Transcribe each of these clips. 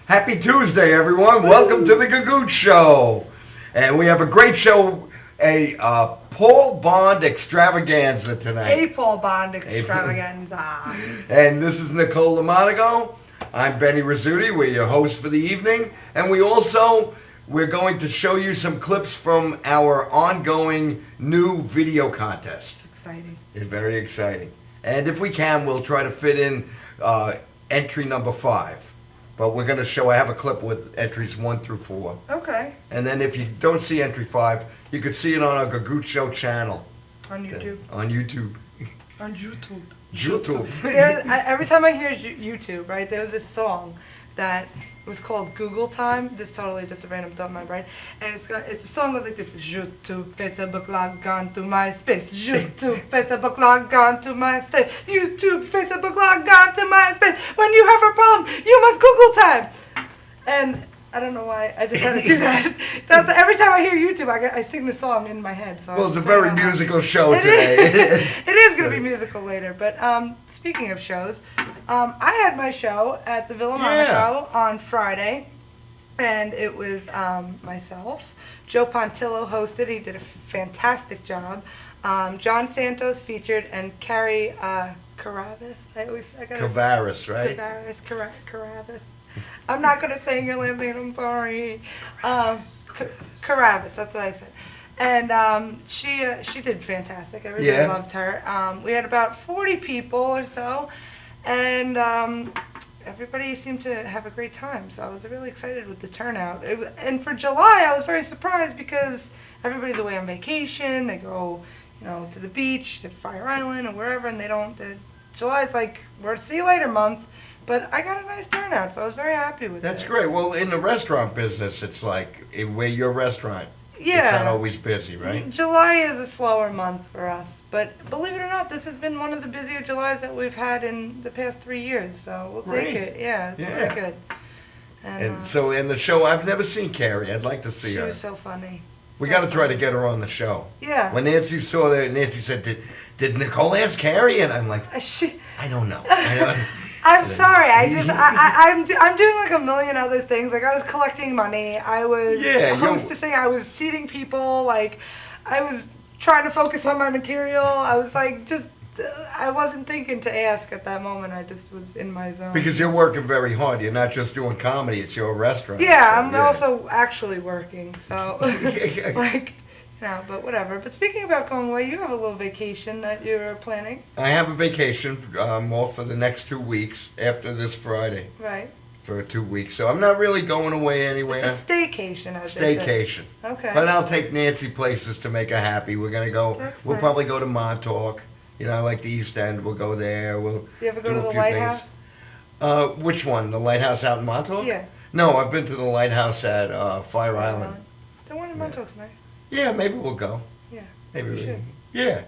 Happy Tuesday, everyone. Welcome to the Gagootz Show. And we have a great show, a Paul Bond extravaganza tonight. A Paul Bond extravaganza. And this is Nicole Lamonago. I'm Benny Rizzuti. We're your hosts for the evening. And we're going to show you some clips from our ongoing new video contest. Exciting. It's very exciting. And if we can, we'll try to fit in entry number 5. But we're going to show, I have a clip with entries 1 through 4. Okay. And then if you don't see entry 5, you could see it on our Gagootz Show channel. On YouTube. On YouTube. On YouTube. YouTube. Every time I hear YouTube, right, there was this song that was called Google Time. This is totally just a random thought in my brain. And it's a song goes like this. YouTube, Facebook, log on to MySpace. YouTube, Facebook, log on to MySpace. YouTube, Facebook, log on to MySpace. When you have a problem, you must Google Time. And I don't know why I just had to do that. Every time I hear YouTube, I sing the song in my head. So well, it's a very musical show it today. It is going to be musical later. But speaking of shows, I had my show at the Villa Monaco on Friday, and it was myself. Joe Pontillo hosted. He did a fantastic job. John Santos featured, and Carrie Caravis. Cavaris, right? Caravis. I'm not going to say your last name, I'm sorry. Caravis, that's what I said. And she did fantastic. Everybody loved her. We had about 40 people or so, and everybody seemed to have a great time. So I was really excited with the turnout. And for July, I was very surprised because everybody's away on vacation. They go, to the beach, to Fire Island, or wherever, and July's like, we're see you later month. But I got a nice turnout, so I was very happy with it. That's great. Well, in the restaurant business, it's like, where your restaurant, it's not always busy, right? July is a slower month for us. But believe it or not, this has been one of the busier Julys that we've had in the past 3 years. So we'll take it. Yeah, it's very good. And so in the show, I've never seen Carrie. I'd like to see her. She was so funny. We got to try to get her on the show. Yeah. When Nancy saw that, Nancy said, did Nicole ask Carrie? And I'm like, I don't know. I'm sorry. I'm doing like a million other things. Like I was collecting money. I was hostessing. I was seating people. Like I was trying to focus on my material. I was like I wasn't thinking to ask at that moment. I just was in my zone. Because you're working very hard. You're not just doing comedy. It's your restaurant. Yeah, so, I'm also actually working. So but whatever. But speaking about going away, you have a little vacation that you're planning. I have a vacation more for the next 2 weeks after this Friday. Right. For 2 weeks. So I'm not really going away anywhere. It's a staycation, as they say. Staycation. Okay. But I'll take Nancy places to make her happy. We're going to go. We'll probably go to Montauk. Like the East End. We'll go there. You ever go to the lighthouse? Which one? The lighthouse out in Montauk? Yeah. No, I've been to the lighthouse at Fire Island. The one in Montauk's nice. Yeah, maybe we'll go. Yeah. Maybe we should. Yeah.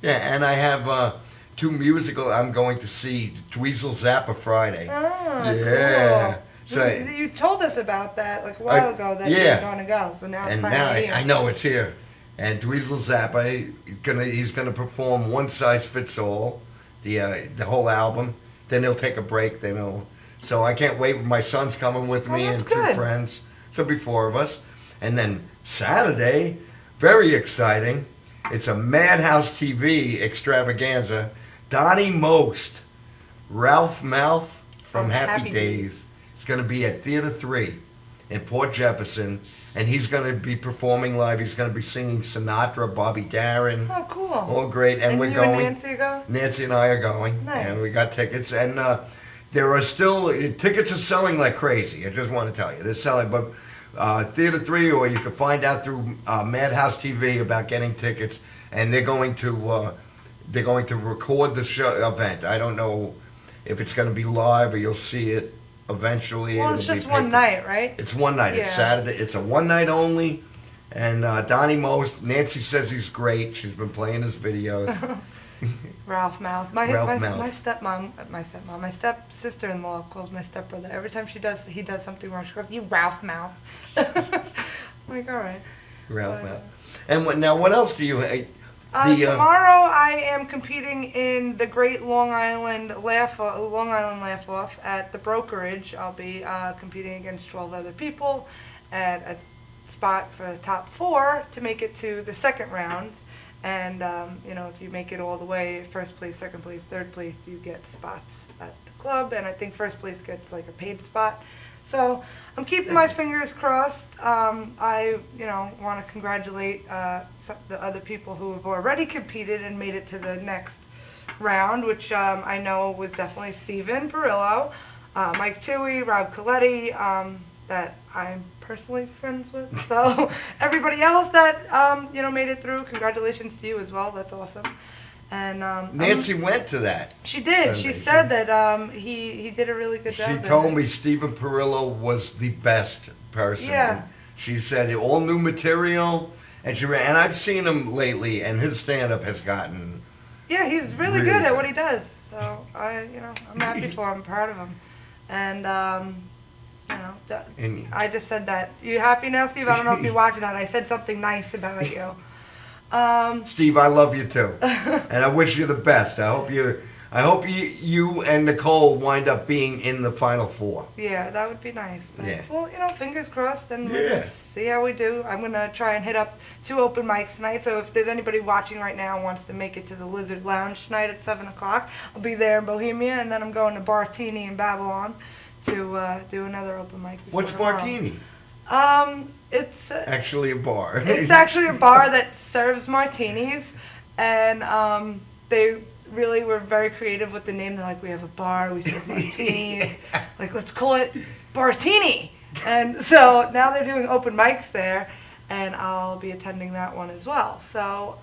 And I have 2 musical. I'm going to see Dweezil Zappa Friday. Oh, yeah. Cool. So you told us about that like a while ago that you were going to go. So now it's finally here. I know it's here. And Dweezil Zappa, he's gonna perform One Size Fits All, the whole album. Then he'll take a break. So I can't wait. My son's coming with me and 2 friends. So it'll be 4 of us. And then Saturday, very exciting. It's a Madhouse TV extravaganza. Donnie Most, Ralph Mouth from Happy Days, is going to be at Theater 3 in Port Jefferson, and he's going to be performing live. He's going to be singing Sinatra, Bobby Darin. Oh, cool. All great. And we're going. And Nancy go? Nancy and I are going. Nice. And we got tickets. And there are still, tickets are selling like crazy. I just want to tell you. They're selling, but Theater 3, or you can find out through Madhouse TV about getting tickets, and they're going to record the show event. I don't know if it's going to be live or you'll see it eventually. Well, it's just one night, right? It's one night. Yeah. It's Saturday. It's a one night only, and Donnie Most. Nancy says he's great. She's been playing his videos. Ralph Mouth. My stepsister-in-law calls my stepbrother. Every time he does something wrong, she goes, "You Ralph Mouth." I'm like, all right. Ralph Mouth. And what else do you? Tomorrow I am competing in the Great Long Island Laugh Off at the brokerage. I'll be competing against 12 other people at a spot for the top 4 to make it to the second round. And if you make it all the way, first place, second place, third place, you get spots at the club. And I think first place gets like a paid spot. So I'm keeping my fingers crossed. I want to congratulate the other people who have already competed and made it to the next round, which I know was definitely Steven Perillo, Mike Tui, Rob Coletti, that I'm personally friends with. So everybody else that made it through, congratulations to you as well. That's awesome. And Nancy went to that. She did. Sunday. She said that he did a really good job. She told me Steven Perillo was the best person. Yeah. She said all new material, and I've seen him lately, and his stand-up has gotten. Yeah, he's really good at what he does. So I'm happy for him, proud of him, and I just said that. You happy now, Steve? I don't know if you're watching that. I said something nice about you. Steve, I love you too, and I wish you the best. I hope you and Nicole wind up being in the final 4. Yeah, that would be nice. But, yeah. Well, fingers crossed, and we'll see how we do. I'm gonna try and hit up 2 open mics tonight. So if there's anybody watching right now who wants to make it to the Lizard Lounge tonight at 7:00, I'll be there in Bohemia, and then I'm going to Bartini in Babylon to do another open mic. What's tomorrow. Bartini? It's actually a bar. It's actually a bar that serves martinis, and they really were very creative with the name. They're like, we have a bar, we serve martinis. Like, let's call it Bartini. And so now they're doing open mics there, and I'll be attending that one as well. So,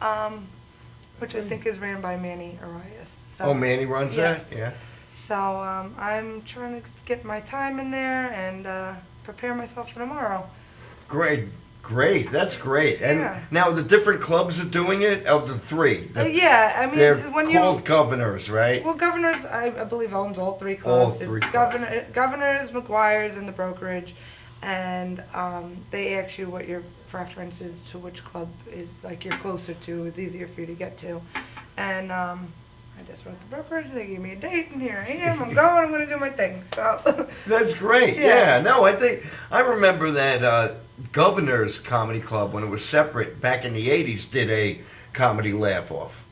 which I think is ran by Manny Arias. So, Manny runs yes. that? Yeah. So I'm trying to get my time in there and prepare myself for tomorrow. Great, that's great. And Yeah. now the different clubs are doing it, of the 3. Yeah, I mean, They're when called Governors, right? Well, Governors, I believe, owns all 3 clubs. All 3 It's clubs. Governors, McGuire's, and the brokerage. And they ask you what your preference is to which club is, like, you're closer to, is easier for you to get to. And I just wrote the brokerage, they gave me a date, and here I am. I'm going, I'm going to do my thing. So That's great. Yeah. Yeah. No, I remember that Governor's Comedy Club, when it was separate back in the 80s, did a comedy laugh-off.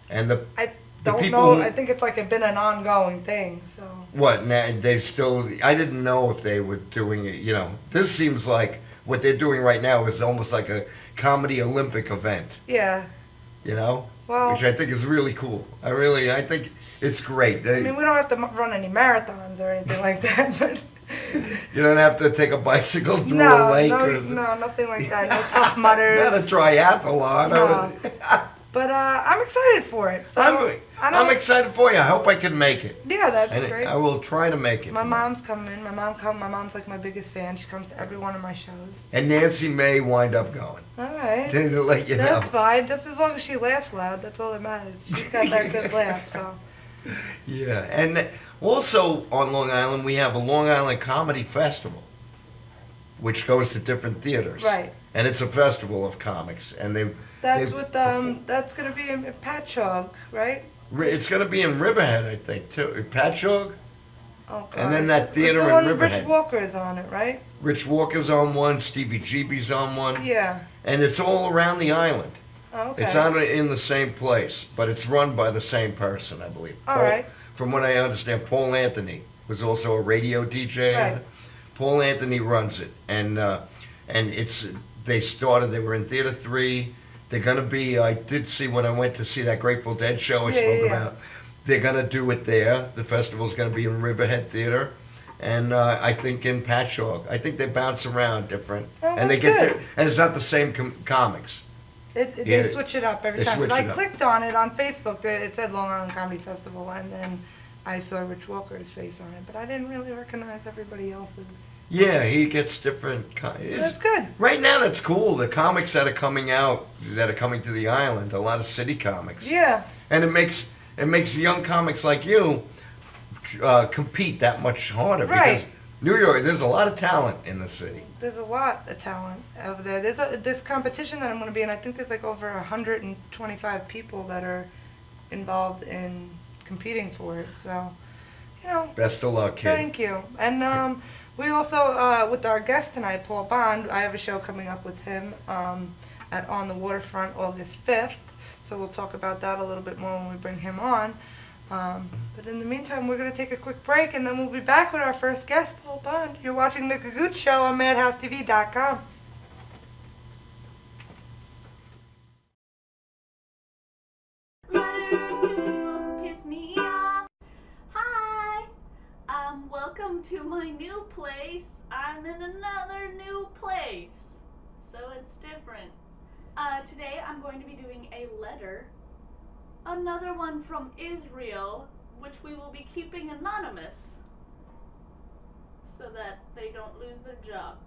And I the don't people know. who- I think it's like been an ongoing thing. So what, now they still, I didn't know if they were doing it, This seems like what they're doing right now is almost like a comedy Olympic event, yeah. Well, which I think is really cool. I think it's great. I mean, we don't have to run any marathons or anything like that, but. You don't have to take a bicycle through a lake or something. No, nothing like that. No Tough Mudders. Not a triathlon. No. But I'm excited for it. So I'm excited for you. I hope I can make it. Yeah, that'd be And great. I will try to make it. My mom's coming. My mom's like my biggest fan. She comes to every one of my shows. And Nancy may wind up going. All right. To let you know. That's fine. Just as long as she laughs loud, that's all that matters. She's got that good laugh, so. Yeah, and also on Long Island we have a Long Island Comedy Festival, which goes to different theaters. Right. And it's a festival of comics, and That's gonna be in Patchogue, right? It's going to be in Riverhead, I think, too. Patchogue. Oh, God. And then that theater the in one Riverhead. Rich Walker's on it, right? Rich Walker's on one. Stevie Jeeby's on one. Yeah. And it's all around the island. Oh, okay. It's not in the same place, but it's run by the same person, I believe. All right. From what I understand, Paul Anthony was also a radio DJ. Right. Paul Anthony runs it, and they were in Theater 3. They're going to be, I did see when I went to see that Grateful Dead show I spoke about, they're going to do it there. The festival's going to be in Riverhead Theater. And I think in Patchogue. I think they bounce around different. Oh, and they that's get good. and it's not the same comics. They switch it up every They time. 'Cause switch I it up. clicked on it on Facebook. It said Long Island Comedy Festival, and then I saw Rich Walker's face on it, but I didn't really recognize everybody else's. Yeah, he gets different. That's good. Right now, that's cool. The comics that are coming out, that are coming to the island, a lot of city comics. Yeah. And it makes young comics like you compete that much harder. Right. Because New York, there's a lot of talent in the city. There's a lot of talent over there. There's this competition that I'm going to be in. I think there's like over 125 people that are involved in competing for it. So, you know. Best of luck, kid. Thank you. And we also, with our guest tonight, Paul Bond, I have a show coming up with him at On the Waterfront August 5th. So we'll talk about that a little bit more when we bring him on. But in the meantime, we're going to take a quick break, and then we'll be back with our first guest, Paul Bond. You're watching The Gagootz Show on Madhousetv.com. Welcome to my new place. I'm in another new place, so it's different. Today I'm going to be doing a letter, another one from Israel, which we will be keeping anonymous so that they don't lose their job.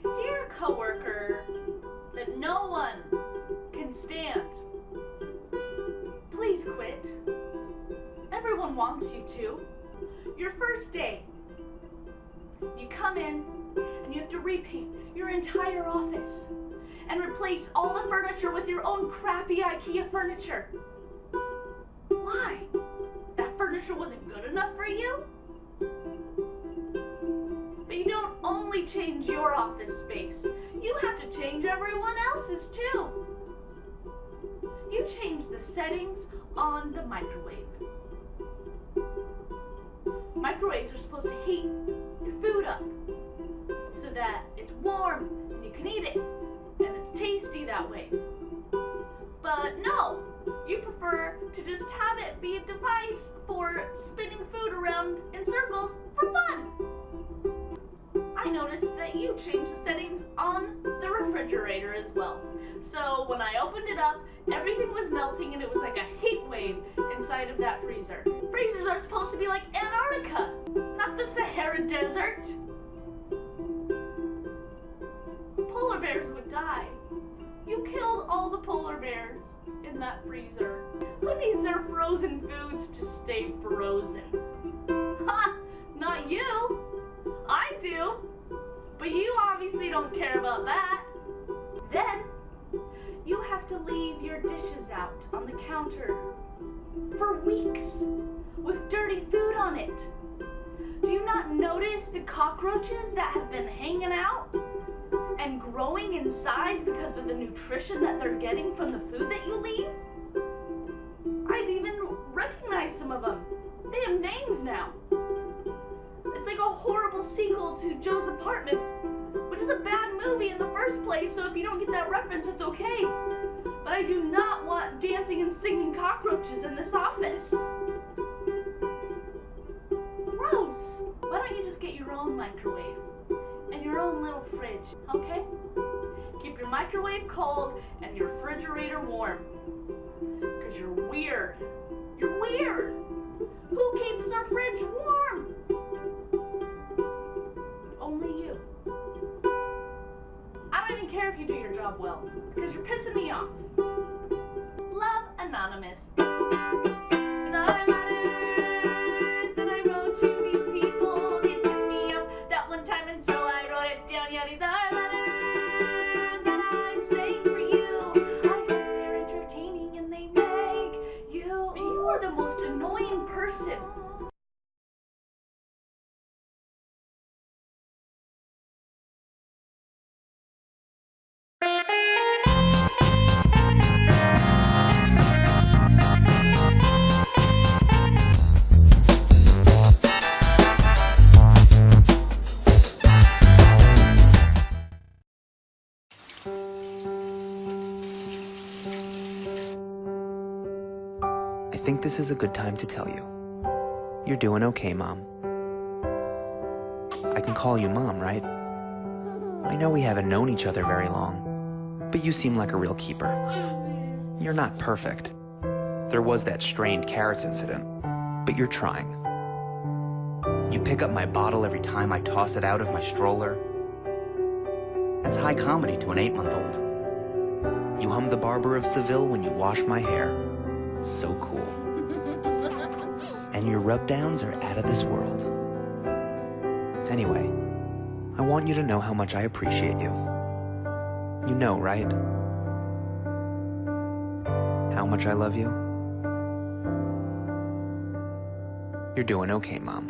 Dear coworker that no one can stand, please quit. Everyone wants you to. Your first day, you come in and you have to repaint your entire office and replace all the furniture with your own crappy IKEA furniture. Why? That furniture wasn't good enough for you? But you don't only change your office space, you have to change everyone else's too. You change the settings on the microwave. Microwaves are supposed to heat your food up so that it's warm and you can eat it and it's tasty that way. But no, you prefer to just have it be a device for spinning food around in circles for fun. I noticed that you changed the settings on the refrigerator as well. So when I opened it up, everything was melting and it was like a heat wave inside of that freezer. Freezers are supposed to be like Antarctica, not the Sahara Desert. Polar bears would die. You killed all the polar bears in that freezer. Who needs their frozen foods to stay frozen? Ha! Not you! I do! But you obviously don't care about that. Then, you have to leave your dishes out on the counter for weeks with dirty food on it. Do you not notice the cockroaches that have been hanging out and growing in size because of the nutrition that they're getting from the food that you leave? I'd even recognize some of them. They have names now. It's like a horrible sequel to Joe's Apartment, which is a bad movie in the first place, so if you don't get that reference, it's okay. But I do not want dancing and singing cockroaches in this office. Gross! Why don't you just get your own microwave and your own little fridge, okay? Keep your microwave cold and your refrigerator warm. Because you're weird. You're weird! Who keeps their fridge warm? Only you. I don't even care if you do your job well, because you're pissing me off. Love, Anonymous. These are letters that I wrote to these people. They pissed me off that one time, and so I wrote it down. Yeah, these are letters that I'm saying for you. I hope they're entertaining and they make you. But you are the most annoying person. I think this is a good time to tell you. You're doing okay, Mom. I can call you Mom, right? I know we haven't known each other very long, but you seem like a real keeper. You're not perfect. There was that strained carrots incident, but you're trying. You pick up my bottle every time I toss it out of my stroller. That's high comedy to an 8-month-old. You hum the Barber of Seville when you wash my hair. So cool. And your rub-downs are out of this world. Anyway, I want you to know how much I appreciate you. You know, right? How much I love you? You're doing okay, Mom.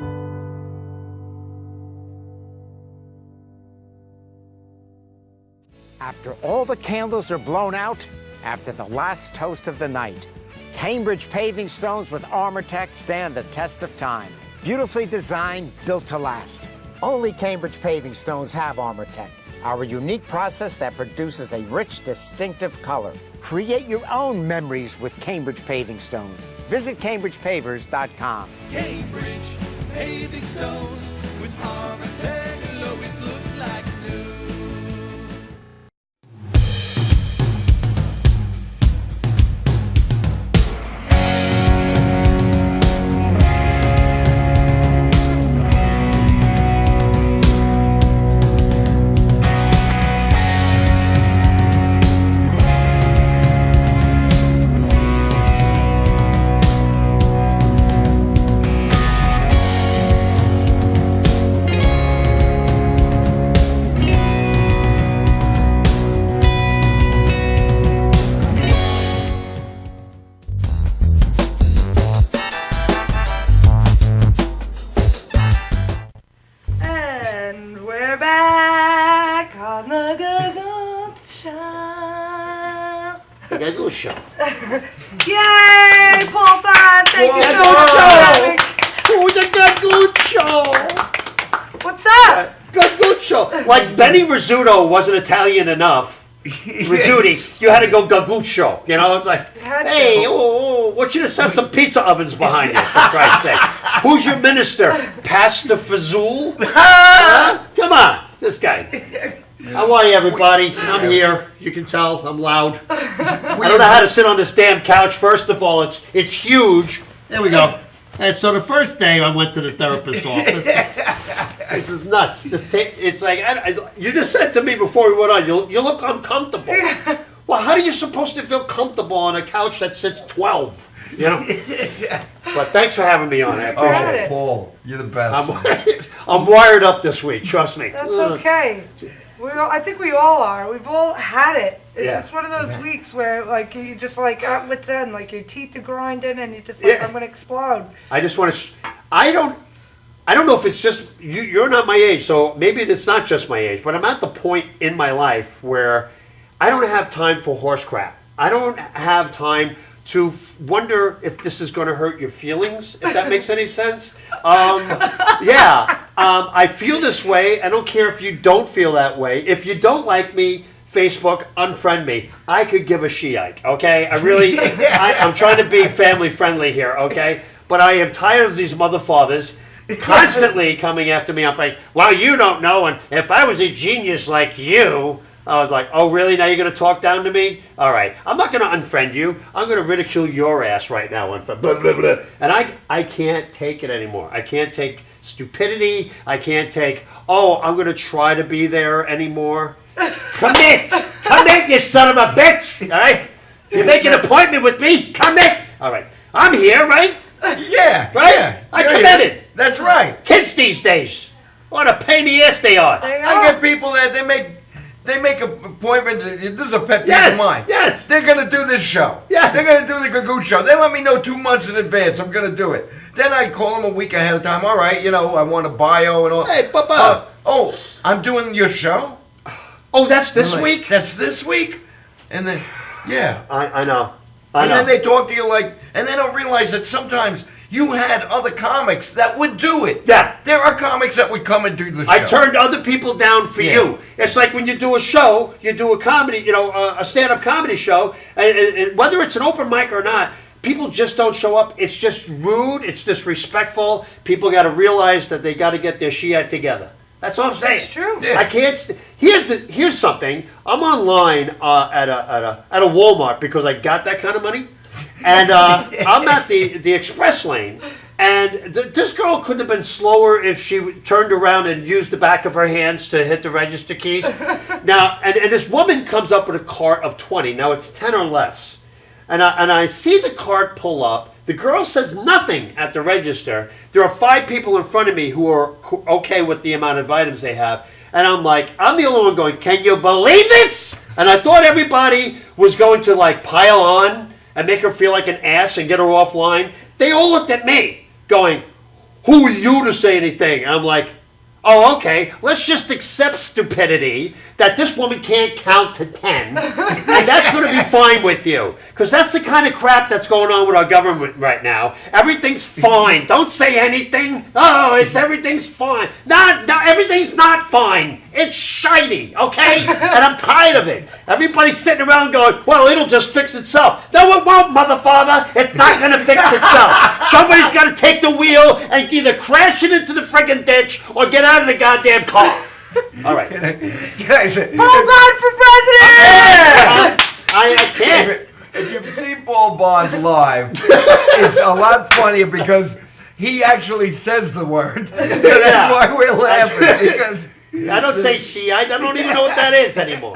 After all the candles are blown out, after the last toast of the night, Cambridge paving stones with Armortech stand the test of time. Beautifully designed, built to last. Only Cambridge paving stones have Armortech, our unique process that produces a rich, distinctive color. Create your own memories with Cambridge paving stones. Visit CambridgePavers.com. Cambridge paving stones with Armortech will always look like new. And we're back on the Gagootz show. The Gagootz Show. Yay, Paul Bond, thank you so much for having. Oh, the Gagootz Show. What's up? Gagootz Show. Like Benny Rizzuto wasn't Italian enough. Rizzuti, you had to go Gagootz Show. You know, it's like, had to. hey, want you to have some pizza ovens behind you, for Christ's sake. Who's your minister? Pastor Fazool? Huh? Come on, this guy. How are you, everybody? I'm here. You can tell I'm loud. I don't know how to sit on this damn couch. First of all, it's huge. There we go. And so the first day I went to the therapist's office. This is nuts. It's like you just said to me before we went on. You look uncomfortable. Well, how are you supposed to feel comfortable on a couch that sits 12? You know. But thanks for having me on. I appreciate it. Paul, you're the best. I'm wired up this week. Trust me. That's okay. I think we all are. We've all had it. It's Yeah. just one of those weeks where, like, you just like at wit's end, like your teeth are grinding, and you just like, Yeah. I'm gonna explode. I just want to. I don't know if it's just you're not my age, so maybe it's not just my age. But I'm at the point in my life where I don't have time for horse crap. I don't have time to wonder if this is going to hurt your feelings. If that makes any sense. I feel this way. I don't care if you don't feel that way. If you don't like me, Facebook, unfriend me. I could give a shite, okay? I'm trying to be family friendly here, okay? But I am tired of these mother fathers constantly coming after me. I'm like, well, you don't know, and if I was a genius like you, I was like, oh, really? Now you're going to talk down to me? All right. I'm not going to unfriend you. I'm going to ridicule your ass right now. And blah, blah, blah. And I can't take it anymore. I can't take stupidity. I can't take, I'm going to try to be there anymore. Commit, you son of a bitch. All right? You make an appointment with me. Commit. All right. I'm here, right? Yeah. Right? Yeah. I You're committed. here. That's right. Kids these days. What a pain in the ass they are. They I are. get people that they make an appointment. This is a pet peeve Yes, of mine. yes. They're gonna do this show. Yes. They're gonna do the Gagootz show. They let me know 2 months in advance. I'm gonna do it. Then I call them a week ahead of time. All right, I want a bio and all. Hey, Bubba. I'm doing your show. Oh, that's this I'm like, week? That's this week. And then, yeah. I know. And then they talk to you like, and they don't realize that sometimes you had other comics that would do it. Yeah. There are comics that would come and do the show. I turned other people down for Yeah. you. It's like when you do a show, you do a comedy, a stand-up comedy show, and whether it's an open mic or not, people just don't show up. It's just rude. It's disrespectful. People got to realize that they got to get their shit together. That's all I'm saying. It's true. Yeah. I can't. Here's something. I'm online at a Walmart because I got that kind of money, and I'm at the express lane. And this girl couldn't have been slower if she turned around and used the back of her hands to hit the register keys. Now, and this woman comes up with a cart of 20. Now it's 10 or less, and I see the cart pull up. The girl says nothing at the register. There are 5 people in front of me who are okay with the amount of items they have. And I'm like, I'm the only one going, can you believe this? And I thought everybody was going to like pile on and make her feel like an ass and get her offline. They all looked at me going, who are you to say anything? And I'm like, oh, okay, let's just accept stupidity that this woman can't count to 10, and that's going to be fine with you. Because that's the kind of crap that's going on with our government right now. Everything's fine. Don't say anything. Oh, everything's fine. No, everything's not fine. It's shiny, okay? And I'm tired of it. Everybody's sitting around going, well, it'll just fix itself. No, it won't, motherfather. It's not going to fix itself. Somebody's got to take the wheel and either crash it into the friggin' ditch or get out of the goddamn car. All right. Guys, Paul Bond for president! I can't. if you've seen Paul Bond live, it's a lot funnier because he actually says the word. So that's why we're laughing. Because I don't say Shiite. I don't even know what that is anymore.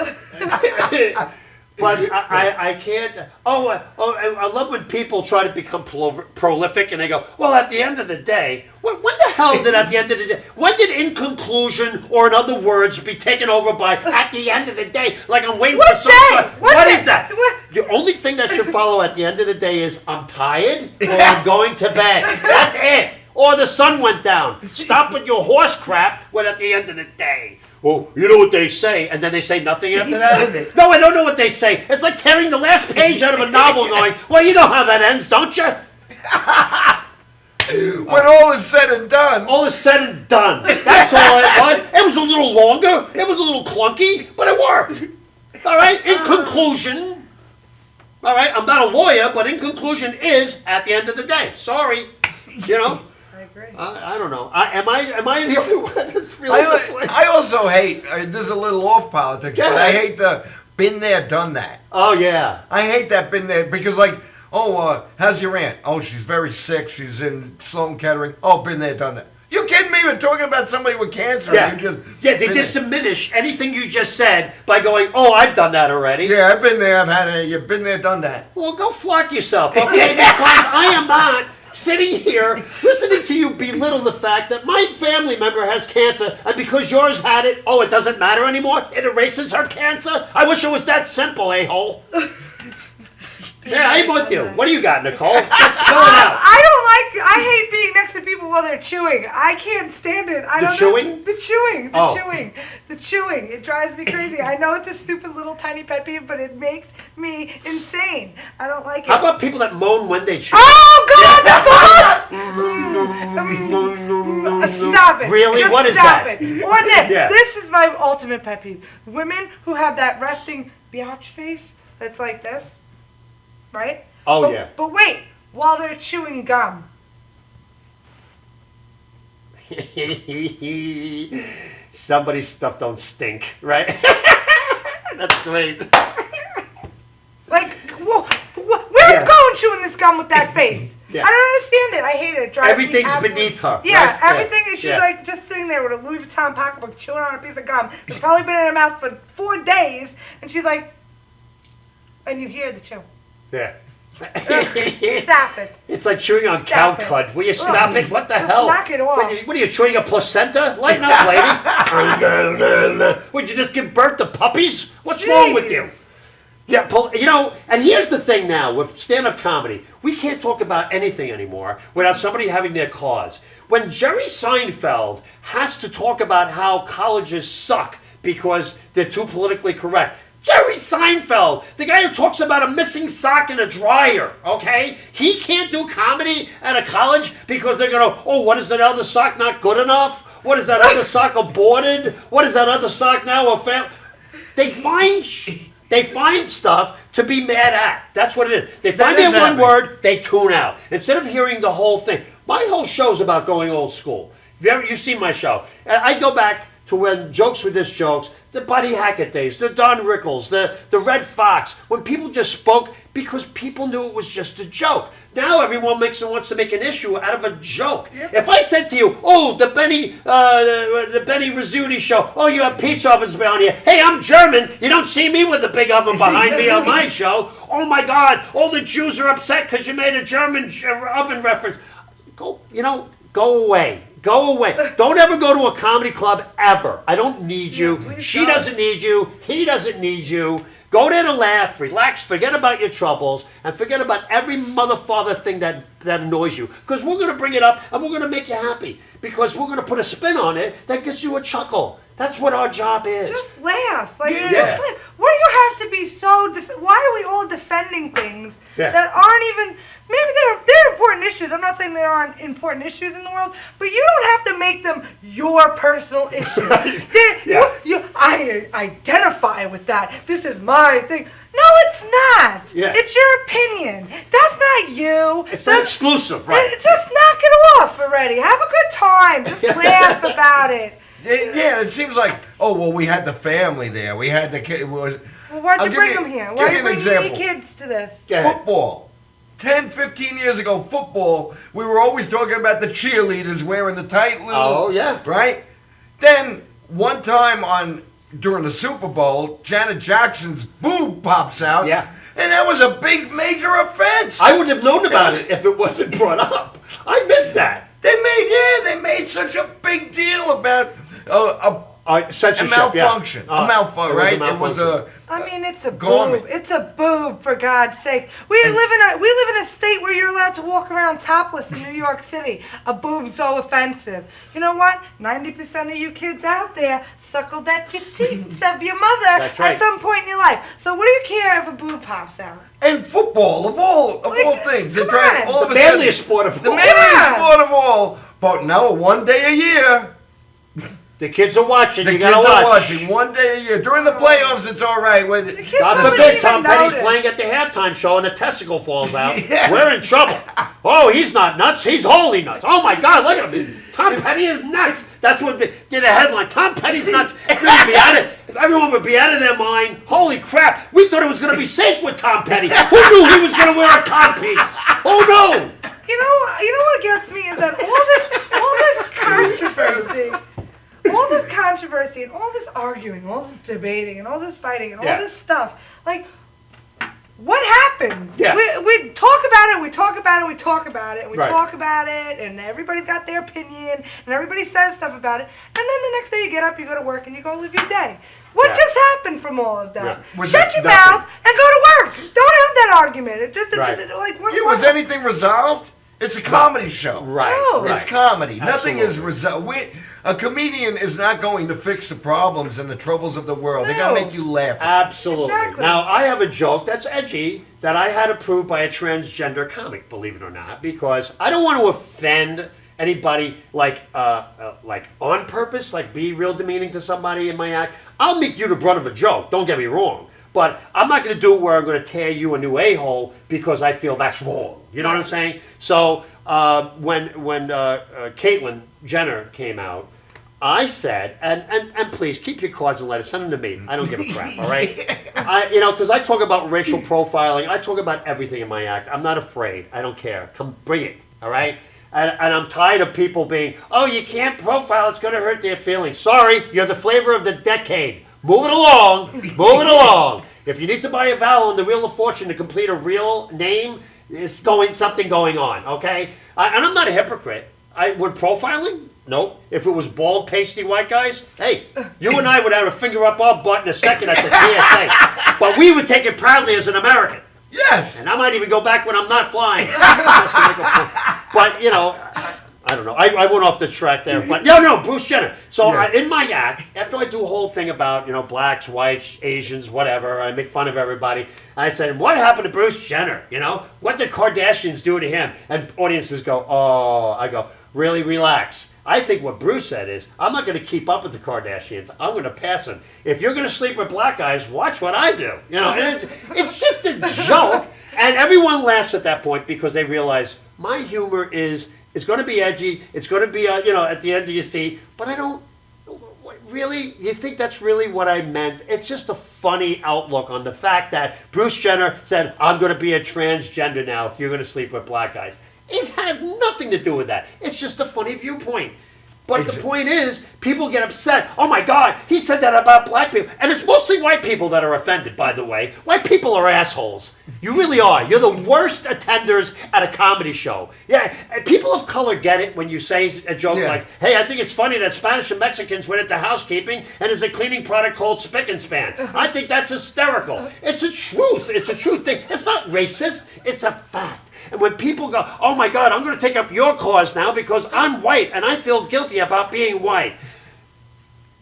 But I can't. I love when people try to become prolific and they go, well, at the end of the day, when the hell did at the end of the day, when did in conclusion, or in other words, be taken over by at the end of the day? Like I'm waiting for some sort. What is that? The only thing that should follow at the end of the day is I'm tired or I'm going to bed. That's it. Or the sun went down. Stop with your horse crap when at the end of the day. Well, you know what they say, and then they say nothing after that? No, I don't know what they say. It's like tearing the last page out of a novel going, well, you know how that ends, don't you? when all is said and done. All is said and done. That's all it was. It was a little longer. It was a little clunky, but it worked. All right, in conclusion, all right, I'm not a lawyer, but in conclusion is at the end of the day. Sorry, you know. I don't know. Am I the only one that's feeling this way? I also hate, this is a little off politics, but I hate the been there, done that. Oh, yeah. I hate that been there because how's your aunt? Oh, she's very sick. She's in Sloan Kettering. Oh, been there, done that. You kidding me? We're talking about somebody with cancer. Yeah, they just diminish anything you just said by going, oh, I've done that already. Yeah, I've been there. I've had it. You've been there, done that. Well, go flock yourself, okay? Because I am not sitting here listening to you belittle the fact that my family member has cancer, and because yours had it, oh, it doesn't matter anymore? It erases her cancer? I wish it was that simple, a-hole. Yeah, I'm with you. What do you got, Nicole? Let's spell it out. I hate being next to people while they're chewing. I can't stand it. The chewing. The chewing. It drives me crazy. I know it's a stupid little tiny pet peeve, but it makes me insane. I don't like it. How about people that moan when they chew? Oh, God, that's the one! Stop it. Really? Just what is stop that? It. Or this. Yeah. This is my ultimate pet peeve. Women who have that resting biatch face that's like this. Right? Oh, yeah. But wait, while they're chewing gum. Somebody's stuff don't stink, right? That's great. Like, where's going chewing this gum with that face? Yeah. I don't understand it. I hate it. It drives me Everything's absolutely- beneath her. Yeah, right? everything is she's like just sitting there with a Louis Vuitton pocketbook chewing on a piece of gum. It's probably been in her mouth for 4 days, and she's like, and you hear the chew. Yeah. Stop it. It's like chewing on Stop cow it. cud. Will you stop it? What the Just hell? knock it off. What are you chewing a placenta? Lighten up, lady. Would you just give birth to puppies? What's wrong with you? Yeah, and here's the thing now with stand-up comedy. We can't talk about anything anymore without somebody having their cause. When Jerry Seinfeld has to talk about how colleges suck because they're too politically correct, Jerry Seinfeld, the guy who talks about a missing sock in a dryer, okay? He can't do comedy at a college because they're going to, oh, what is that other sock not good enough? What is that other sock aborted? What is that other sock now a They find stuff to be mad at. That's what it is. They find their one word, they tune out. Instead of hearing the whole thing. My whole show's about going old school. You've seen my show. I go back to when jokes were just jokes, the Buddy Hackett days, the Don Rickles, the Red Fox, when people just spoke because people knew it was just a joke. Now everyone wants to make an issue out of a joke. Yep. If I said to you, oh, the Benny Rizzuti show, oh, you have pizza ovens behind you. Hey, I'm German. You don't see me with a big oven behind me on my show. Oh, my God, all the Jews are upset because you made a German oven reference. Go away. Go away. Don't ever go to a comedy club ever. I don't need you. please She don't. doesn't need you. He doesn't need you. Go there to laugh, relax, forget about your troubles, and forget about every mother-father thing that annoys you. Because we're going to bring it up, and we're going to make you happy. Because we're going to put a spin on it that gets you a chuckle. That's what our job is. Just laugh. Like, Yeah. just laugh. Why do you have to be so? Why are we all defending things Yeah. that aren't even? Maybe they're important issues. I'm not saying there aren't important issues in the world, but you don't have to make them your personal issue. I identify with that. This is my thing. No, it's not. Yeah. It's your opinion. That's not you. It's not exclusive, right? Just knock it off already. Have a good time. Just laugh about it. Yeah, it seems like, oh, well, we had the family there. We had the kid. Well, why'd I'll you give bring you- them here? give Why are you you an bringing any example. kids to this? Go ahead. Football. 10, 15 years ago, football, we were always talking about the cheerleaders wearing the tight little... Oh, yeah. Right? Then, one time during the Super Bowl, Janet Jackson's boob pops out. Yeah. And that was a big, major offense. I wouldn't have known about it if it wasn't brought up. I missed that. They made such a big deal about a Censorship, malfunction. yeah. A malfunction, right? It was a I mean, it's a Garment. boob. It's a boob, for God's sake. We live in a state where you're allowed to walk around topless in New York City. A boob's so offensive. You know what? 90% of you kids out there suckled at your teeth of your mother That's right. at some point in your life. So what do you care if a boob pops out? And football, of all Like, things. come They're on. all of the a sudden- manliest sport of The all. manliest Yeah. sport of all. But no, one day a year. The kids are watching. The You kids gotta are watch. watching one day a year. During the playoffs, it's all right. When, The kids God wouldn't forbid even Tom Petty's notice. playing at the halftime show and a testicle falls out. Yeah. We're in trouble. Oh, he's not nuts. He's wholly nuts. Oh my God, look at him. Tom Petty is nuts. That's what did a headline. Tom Petty's nuts. Everyone would be out of their mind. Holy crap. We thought it was going to be safe with Tom Petty. Who knew he was going to wear a codpiece? Who knew? You know what gets me is that all this controversy and all this arguing, all this debating and all this fighting and all Yeah. this stuff, like, what happens? Yeah. We talk about it, we talk about it, we talk about it, and we Right. talk about it, and everybody's got their opinion, and everybody says stuff about it, and then the next day you get up, you go to work, and you go live your day. What Yeah. just happened from all of that? Yeah. Was Shut it your nothing? mouth and go to work. Don't have that argument. It just Right. like what, Yeah, what- was anything resolved? It's a comedy show. Right. No. right. It's comedy. Nothing is Absolutely. resolved. A comedian is not going to fix the problems and the troubles of the world. They're going No. to make you laugh. Absolutely. Exactly. Now, I have a joke that's edgy that I had approved by a transgender comic, believe it or not, because I don't want to offend anybody like on purpose, like be real demeaning to somebody in my act. I'll make you the brunt of a joke, don't get me wrong. But I'm not going to do it where I'm going to tear you a new a-hole because I feel that's wrong. You know what I'm saying? So when Caitlyn Jenner came out, I said, and please keep your cards and letters, send them to me. I don't give a crap, all right? Because I talk about racial profiling. I talk about everything in my act. I'm not afraid. I don't care. Come bring it, all right? And I'm tired of people being, oh, you can't profile. It's going to hurt their feelings. Sorry, you're the flavor of the decade. Move it along. Move it along. If you need to buy a vowel in the Wheel of Fortune to complete a real name, there's something going on, okay? And I'm not a hypocrite. Would profiling? Nope. If it was bald, pasty white guys, hey, you and I would have a finger up our butt in a second at the TSA. But we would take it proudly as an American. Yes. And I might even go back when I'm not flying. Just to make a point. But, I don't know. I went off the track there. But, no, Bruce Jenner. So Yeah. in my act, after I do a whole thing about, blacks, whites, Asians, whatever, I make fun of everybody, I said, what happened to Bruce Jenner? What did Kardashians do to him? And audiences go, oh, I go, really relax. I think what Bruce said is, I'm not going to keep up with the Kardashians. I'm going to pass them. If you're going to sleep with black guys, watch what I do. And it's just a joke. And everyone laughs at that point because they realize my humor is going to be edgy. It's going to be, at the end of your seat. But I don't, really, you think that's really what I meant? It's just a funny outlook on the fact that Bruce Jenner said, I'm going to be a transgender now if you're going to sleep with black guys. It has nothing to do with that. It's just a funny viewpoint. But the point is, people get upset. Oh my God, he said that about black people. And it's mostly white people that are offended, by the way. White people are assholes. You really are. You're the worst attenders at a comedy show. Yeah, and people of color get it when you say a joke like, hey, I think it's funny that Spanish and Mexicans went into housekeeping and there's a cleaning product called Spick and Span. I think that's hysterical. It's a truth. It's a truth thing. It's not racist. It's a fact. And when people go, oh my God, I'm going to take up your cause now because I'm white and I feel guilty about being white.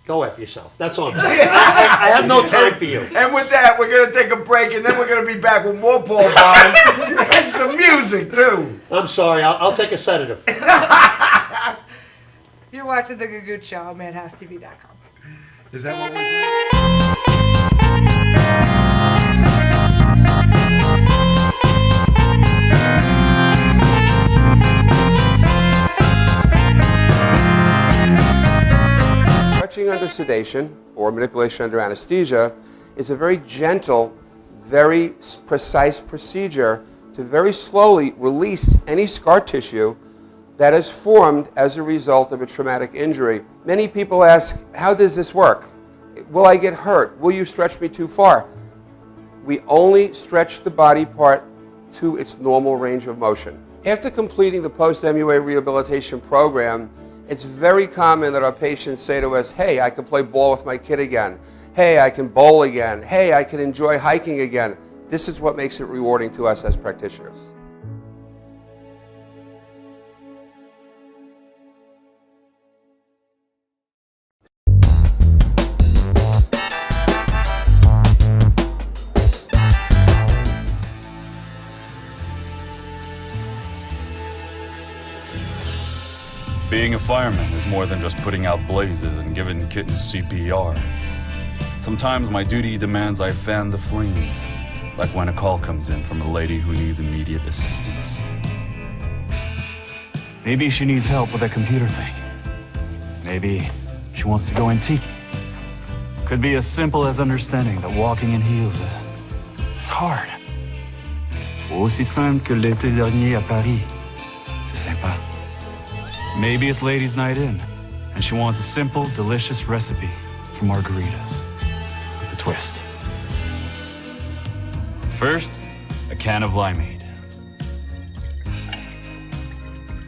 Go F yourself. That's all I'm saying. I have no time for you. And with that, we're going to take a break, and then we're going to be back with more Paul Bond and some music, too. I'm sorry. I'll take a sedative. You're watching The Gagootz Show on Madhousetv.com. Is that what we're Touching under sedation or manipulation under anesthesia is a very gentle, very precise procedure to very slowly release any scar tissue that is formed as a result of a traumatic injury. Many people ask, how does this work? Will I get hurt? Will you stretch me too far? We only stretch the body part to its normal range of motion. After completing the post-MUA rehabilitation program, it's very common that our patients say to us, hey, I can play ball with my kid again. Hey, I can bowl again. Hey, I can enjoy hiking again. This is what makes it rewarding to us as practitioners. Being a fireman is more than just putting out blazes and giving kittens CPR. Sometimes my duty demands I fan the flames, like when a call comes in from a lady who needs immediate assistance. Maybe she needs help with a computer thing. Maybe she wants to go antique. Could be as simple as understanding that walking in heels it's hard. Aussi simple que l'été dernier à Paris. C'est sympa. Maybe it's ladies' night in, and she wants a simple, delicious recipe for margaritas with a twist. First, a can of limeade.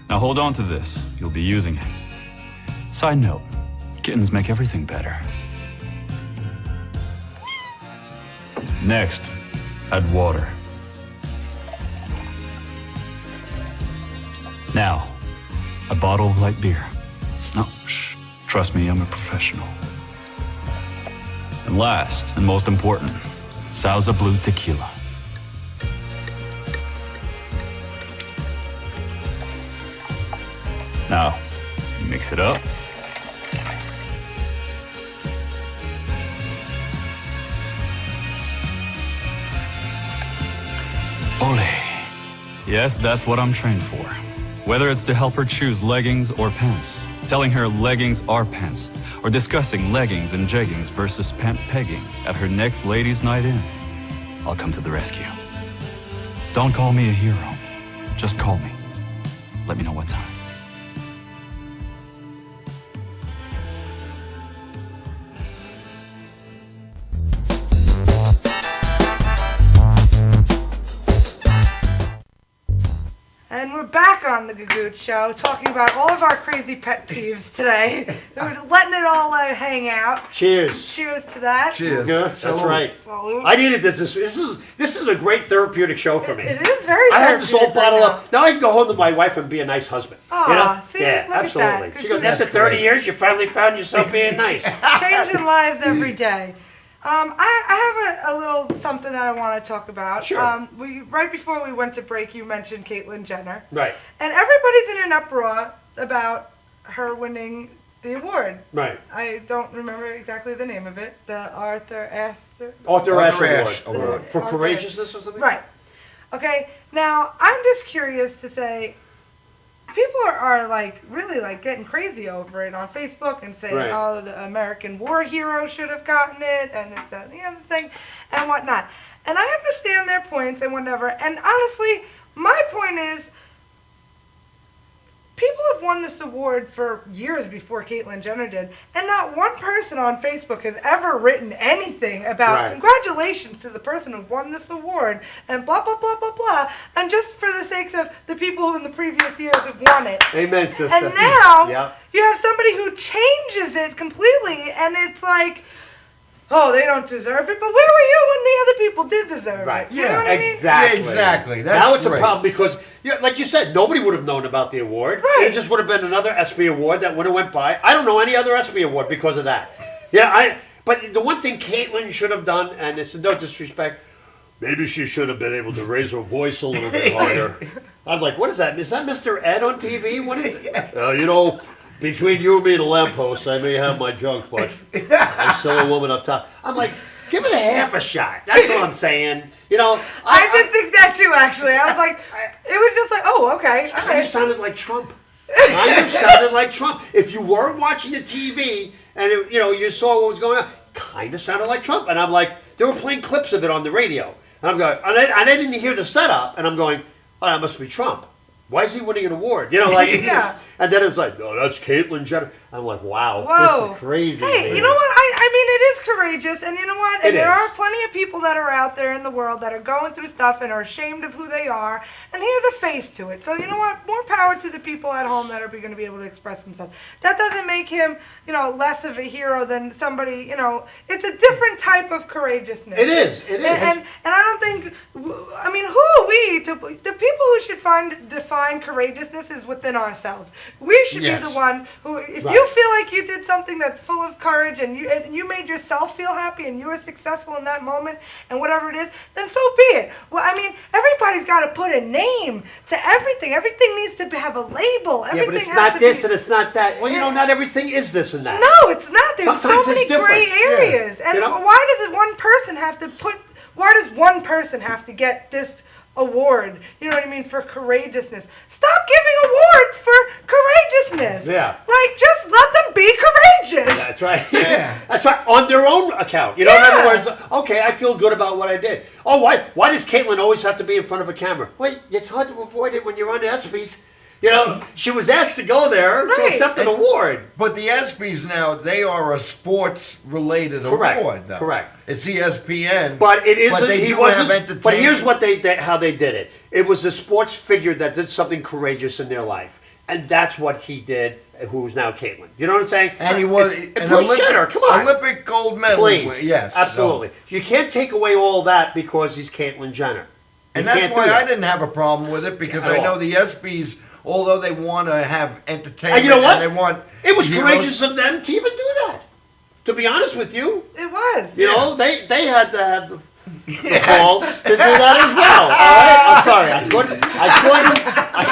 Now hold on to this, you'll be using it. Side note, kittens make everything better. Next, add water. Now, a bottle of light beer. No, shh. Trust me, I'm a professional. And last, and most important, Sauza Blue tequila. Now, mix it up. Ole. Yes, that's what I'm trained for. Whether it's to help her choose leggings or pants, telling her leggings are pants, or discussing leggings and jeggings versus pant pegging at her next ladies' night in, I'll come to the rescue. Don't call me a hero. Just call me. Let me know what time. And we're back on the Gagootz Show, talking about all of our crazy pet peeves today. We're letting it all hang out. Cheers. Cheers to that. Cheers. Yeah, that's right. Salute. I needed this. This is a great therapeutic show for me. It is very I have this whole therapeutic bottle right up. Now I can go home to my wife and be a nice husband. Aw, see, yeah, look at absolutely. that. She goes, Good. after That's 30 great. years, you finally found yourself being nice. now. Changing lives every day. I have a little something that I want to talk about. Sure. Right before we went to break, you mentioned Caitlyn Jenner. Right. And everybody's in an uproar about her winning the award. Right. I don't remember exactly the name of it. The Arthur Ashe Arthur Ashe Ashe Award. Award. For Arthur- courageousness or something? Right. Okay. Now I'm just curious to say, people are like really like getting crazy over it on Facebook and saying, Right. oh, the American war hero should have gotten it and this, that, and the other thing and whatnot. And I understand their points and whatever. And honestly, my point is, people have won this award for years before Caitlyn Jenner did, and not one person on Facebook has ever written anything about congratulations to the person who won this award and blah, blah, blah, blah, blah, and just for the sakes of the people who in the previous years have won it. Amen, sister. And now Yep. you have somebody who changes it completely, and it's like, oh, they don't deserve it, but where were you when the other people did deserve Right. it? You know what I mean? Exactly. Yeah, exactly. That's now it's great. a problem because, like you said, nobody would have known about the award. Right. It just would have been another ESPY award that would have went by. I don't know any other ESPY award because of that. Yeah, but the one thing Caitlyn should have done, and it's no disrespect, maybe she should have been able to raise her voice a little bit higher. I'm like, what is that? Is that Mr. Ed on TV? What is it? You know, between you and me and the lamppost, I may have my junk, but I'm still a woman up top. I'm like, give it a half a shot. That's all I'm saying. You know, I did think that too, actually. I was like, it was just like, oh, okay. Kind of sounded like Trump. Kind of sounded like Trump. If you weren't watching the TV and you saw what was going on, kind of sounded like Trump. And I'm like, they were playing clips of it on the radio, and I'm going, and I didn't hear the setup, and I'm going, oh, that must be Trump. Why is he winning an award? You know, like, Yeah. And then it's like, no, that's Caitlyn Jenner. I'm like, wow, Whoa. this is crazy. Hey, man. you know what? I mean, it is courageous, and you know what? And It there is. are plenty of people that are out there in the world that are going through stuff and are ashamed of who they are, and he has a face to it. So you know what? More power to the people at home that are going to be able to express themselves. That doesn't make him, less of a hero than somebody. It's a different type of courageousness. It is. It is. And I don't think. I mean, who are we to? The people who should define courageousness is within ourselves. We should Yes. be the one who, if Right. you feel like you did something that's full of courage and you made yourself feel happy and you were successful in that moment and whatever it is, then so be it. Well, I mean, everybody's got to put a name to everything. Everything needs to have a label. Yeah, Everything but it's has not to this be, and it's not that. Well, not everything is this and that. No, it's not. There's Sometimes so it's many different. gray areas. And You know? why does one person have to get this award, you know what I mean, for courageousness? Stop giving awards for courageousness. Yeah. Like, just let them be courageous. That's right. Yeah. That's right. On their own account. In other Yeah. words, okay, I feel good about what I did. Oh, why does Caitlyn always have to be in front of a camera? Wait, it's hard to avoid it when you're on the ESPYs. She was asked to go there to Right. accept an award. But the ESPYs now, they are a sports-related Correct. award, though. Correct. It's ESPN. But it is. But they he do was. have But here's entertainment. what how they did it. It was a sports figure that did something courageous in their life, and that's what he did. Who's now Caitlyn? You know what I'm saying? And he was And an Bruce Jenner. Come on. Olympic gold medal. Please. Yes. Absolutely. So- You can't take away all that because he's Caitlyn Jenner. And You that's can't do why that. I didn't have a problem with it, because At I know all. the ESPYs, although they want to have entertainment, And you know what? they want It was heroes- courageous of them to even do that. To be honest with you, It was. you know, they had to have the balls to do that as well. All right? I'm sorry, I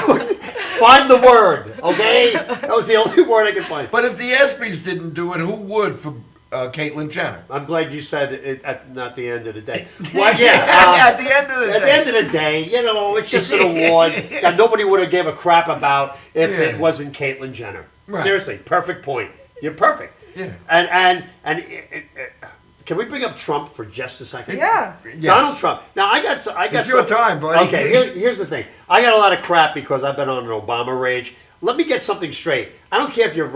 couldn't find the word. Okay, that was the only word I could find. But if the ESPYs didn't do it, who would for Caitlyn Jenner? I'm glad you said it at not the end of the day. Well, yeah. At the end of the At day. the end of the day, it's just an award that nobody would have gave a crap about if Yeah. it wasn't Caitlyn Jenner. Right. Seriously, perfect point. You're perfect. Yeah. And can we bring up Trump for just a second? Yeah. Yes. Donald Trump. Now I got It's your time, buddy. Okay, here's the thing. I got a lot of crap because I've been on an Obama rage. Let me get something straight. I don't care if you're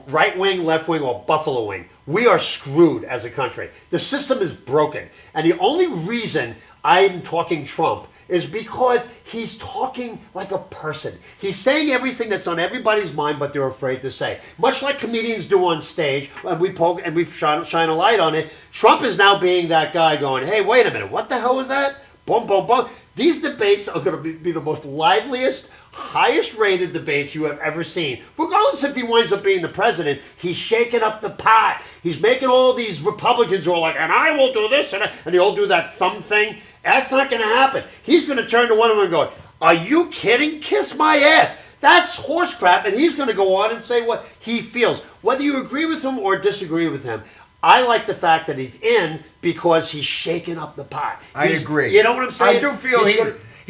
right wing, left wing, or buffalo wing. We are screwed as a country. The system is broken. And the only reason I'm talking Trump is because he's talking like a person. He's saying everything that's on everybody's mind, but they're afraid to say. Much like comedians do on stage, and we poke and we shine a light on it. Trump is now being that guy going, hey, wait a minute, what the hell was that? Boom, boom, boom. These debates are going to be the most liveliest, highest rated debates you have ever seen. Regardless if he winds up being the president, he's shaking up the pot. He's making all these Republicans who are like, and I will do this, and they all do that thumb thing. That's not going to happen. He's going to turn to one of them and go, are you kidding? Kiss my ass. That's horse crap, and he's going to go on and say what he feels. Whether you agree with him or disagree with him, I like the fact that he's in because he's shaking up the pot. I agree. You know what I'm saying? I do feel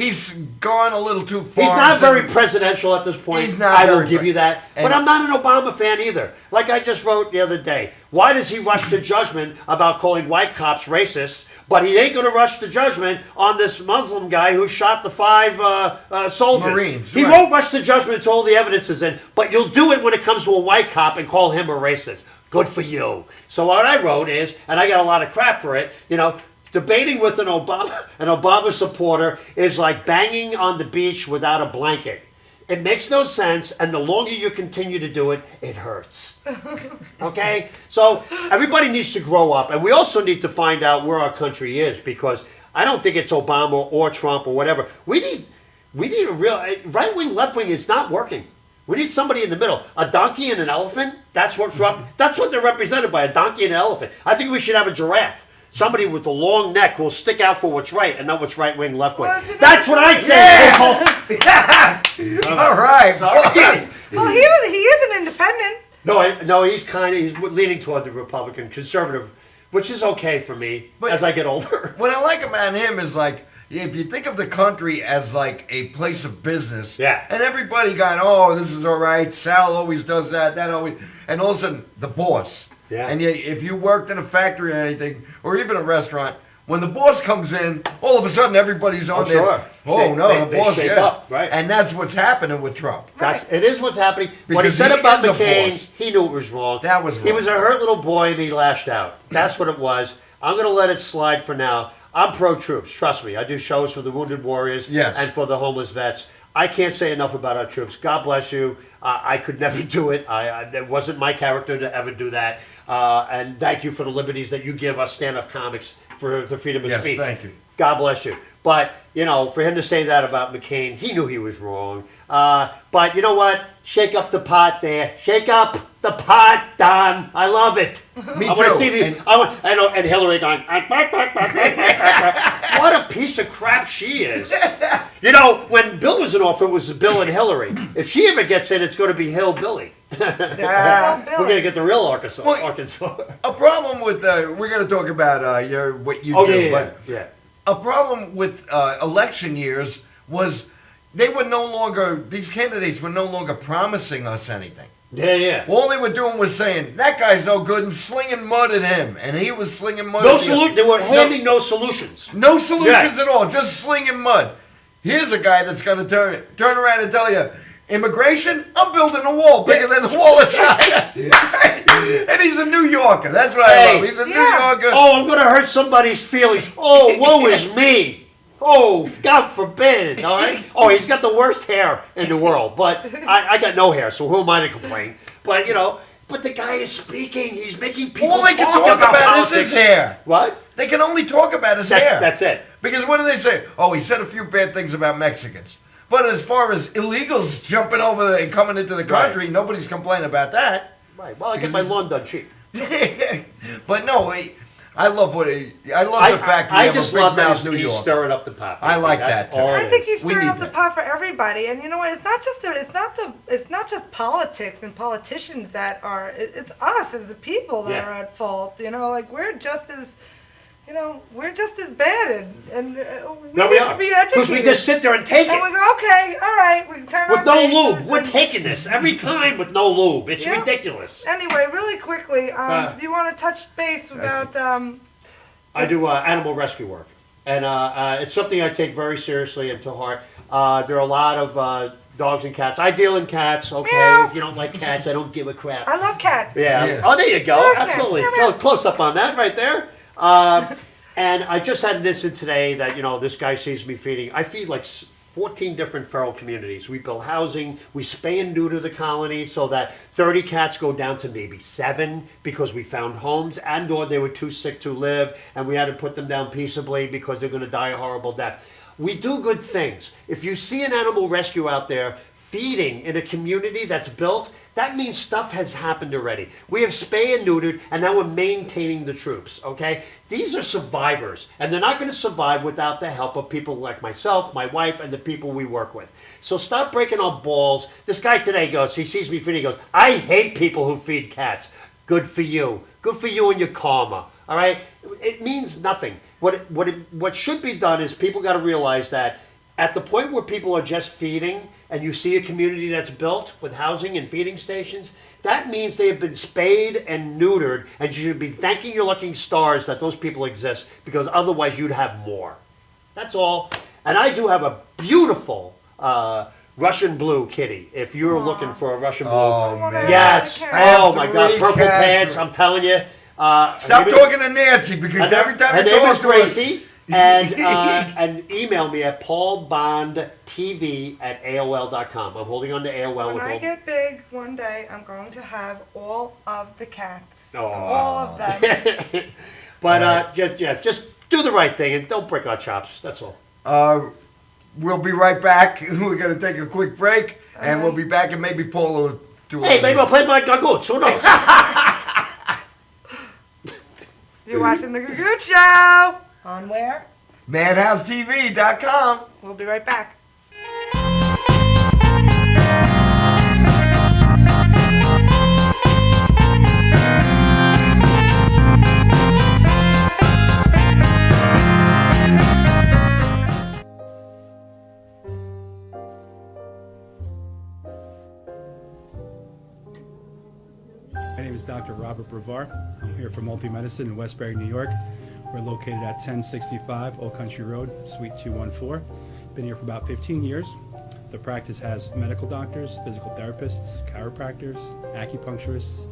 he's gone a little too far. He's not very presidential at this point. He's not I will very give you that. But and- I'm not an Obama fan either. Like I just wrote the other day. Why does he rush to judgment about calling white cops racist, but he ain't going to rush to judgment on this Muslim guy who shot the 5 soldiers? Marines, He right. won't rush to judgment until all the evidence is in, but you'll do it when it comes to a white cop and call him a racist. Good for you. So what I wrote is, and I got a lot of crap for it, debating with an Obama supporter is like banging on the beach without a blanket. It makes no sense, and the longer you continue to do it, it hurts. Okay? So everybody needs to grow up, and we also need to find out where our country is, because I don't think it's Obama or Trump or whatever. We need a real right wing, left wing. It's not working. We need somebody in the middle. A donkey and an elephant. That's what they're represented by. A donkey and an elephant. I think we should have a giraffe. Somebody with a long neck who will stick out for what's right and not what's right wing, left wing. Well, That's what I say. Yeah. All right. Sorry. Well, he is an independent. No, he's leaning toward the Republican conservative, which is okay for me as I get older. What I like about him is like, if you think of the country as like a place of business, Yeah. and everybody got, oh, this is all right. Sal always does that. That always, and all of a sudden the boss. Yeah. And if you worked in a factory or anything, or even a restaurant, when the boss comes in, all of a sudden everybody's on there. Sure. Oh no, the They boss, shape yeah. up, right. And that's what's happening with Trump. It is what's happening. What he Because said he about is a McCain, boss. he knew it was wrong. That was He wrong. was a hurt little boy and he lashed out. That's what it was. I'm going to let it slide for now. I'm pro-troops. Trust me. I do shows for the wounded warriors Yes. and for the homeless vets. I can't say enough about our troops. God bless you. I could never do it. It wasn't my character to ever do that. And thank you for the liberties that you give us stand-up comics for the freedom of Yes, speech. thank you. God bless you. But, for him to say that about McCain, he knew he was wrong. But you know what? Shake up the pot there. Shake up the pot, Don. I love it. Me I want to too. see the. And Hillary going. What a piece of crap she is. When Bill was in office, it was Bill and Hillary. If she ever gets in, it's going to be Hillbilly. Yeah. We're going to get the real Arkansas. Well, Arkansas. A problem with we're going to talk about what you do, but yeah. a problem with election years was these candidates were no longer promising us anything. Yeah. All they were doing was saying, that guy's no good, and slinging mud at him. And he was slinging mud No at solution. They were handing no solutions. No solutions Yeah. at all, just slinging mud. Here's a guy that's going to turn around and tell you, immigration, I'm building a wall bigger than the wall of China. And he's a New Yorker. That's what I love. He's a New Yorker. Oh, I'm going to hurt somebody's feelings. Oh, woe is me. Oh, God forbid. All right. Oh, he's got the worst hair in the world, but I got no hair, so who am I to complain? But but the guy is speaking. He's making people All they can talk talk about politics. is his hair. What? They can only talk about his hair. That's it. Because what do they say? Oh, he said a few bad things about Mexicans. But as far as illegals jumping over and coming into the country, nobody's complaining about that. Right. Well, I get my lawn done cheap. But no, I love the fact we I have just a big love that mouth New he's York. stirring up the pot. I like That's that. all I it think is. he's We stirring need up the that. pot for everybody, and you know what? It's not just politics and politicians that are. It's us as the people that are at fault. We're just as. We're just as bad, and we need to be educated. Because we just sit there and take And it. we go, okay, all right. We turn With our no faces lube. We're and- taking this every time with no lube. It's Yeah. ridiculous. Anyway, really quickly, do you want to touch base about? I do animal rescue work. And it's something I take very seriously and to heart. There are a lot of dogs and cats. I deal in cats, okay? Meow. If you don't like cats, I don't give a crap. I love cats. Yeah. Oh, there you go. Okay. Absolutely. Meow, Go meow. close up on that right there. And I just had an incident today that, this guy sees me feeding. I feed like 14 different feral communities. We build housing. We spay and neuter the colony so that 30 cats go down to maybe 7 because we found homes and or they were too sick to live and we had to put them down peaceably because they're going to die a horrible death. We do good things. If you see an animal rescue out there feeding in a community that's built, that means stuff has happened already. We have spay and neutered, and now we're maintaining the troops, okay? These are survivors, and they're not going to survive without the help of people like myself, my wife, and the people we work with. So stop breaking our balls. This guy today goes, he sees me feeding, he goes, I hate people who feed cats. Good for you. Good for you and your karma, all right? It means nothing. What should be done is people got to realize that At the point where people are just feeding, and you see a community that's built with housing and feeding stations, that means they have been spayed and neutered, and you should be thanking your lucky stars that those people exist, because otherwise you'd have more. That's all. And I do have a beautiful Russian blue kitty, if you're looking for a Russian blue. Oh, man. Yes. I Oh, have my God. 3 Purple cats. pants, I'm telling you. Stop talking to Nancy, because every time her you name talk is to her- Gracie. And email me at paulbondtv@aol.com. I'm holding on to AOL When with I all. get big one day, I'm going to have all of the cats. Oh. All of them. But just do the right thing and don't break our chops. That's all. We'll be right back. We're going to take a quick break, and we'll be back, and maybe Paul will do Hey, maybe I'll play my Gagootz. Who knows? You're watching the Gagootz Show. On where? Madhousetv.com. We'll be right back. My name is Dr. Robert Brevard. I'm here for Multi-Medicine in Westbury, New York. We're located at 1065 Old Country Road, Suite 214. Been here for about 15 years. The practice has medical doctors, physical therapists, chiropractors, acupuncturists.